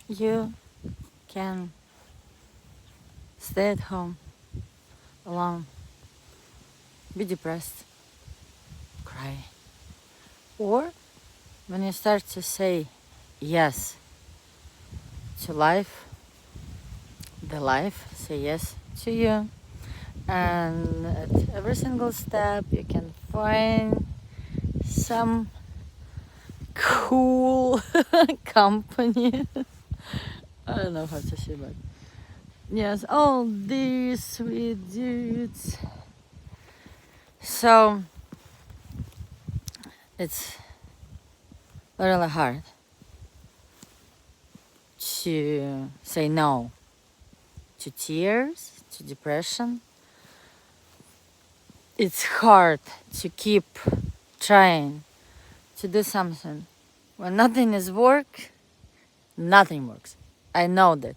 You can stay at home alone, be depressed, cry. Or when you start to say yes to life, the life say yes to you. And at every single step you can find some cool company. I don't know how to say, but yes, all these sweet dudes. So it's really hard to say no to tears, to depression. It's hard to keep trying to do something when nothing is work. Nothing works. I know that.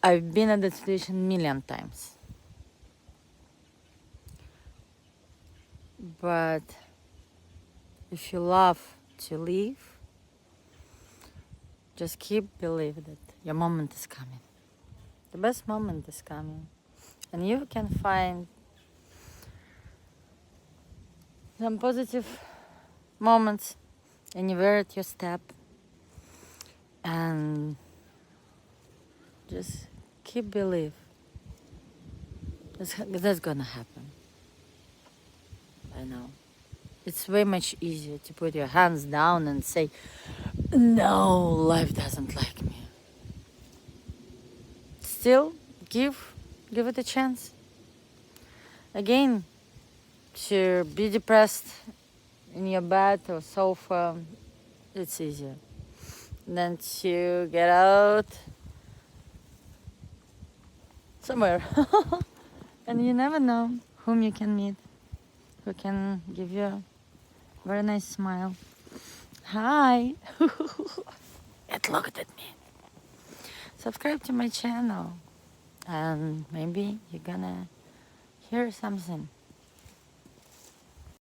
I've been in that situation a million times. But if you love to live, just keep believing that your moment is coming. The best moment is coming. And you can find some positive moments anywhere at your step. And just keep believe. That's gonna happen. I know. It's way much easier to put your hands down and say, no, life doesn't like me. Still, give it a chance. Again, to be depressed in your bed or sofa, it's easier than to get out somewhere. And you never know whom you can meet, who can give you a very nice smile. Hi! It looked at me. Subscribe to my channel and maybe you're gonna hear something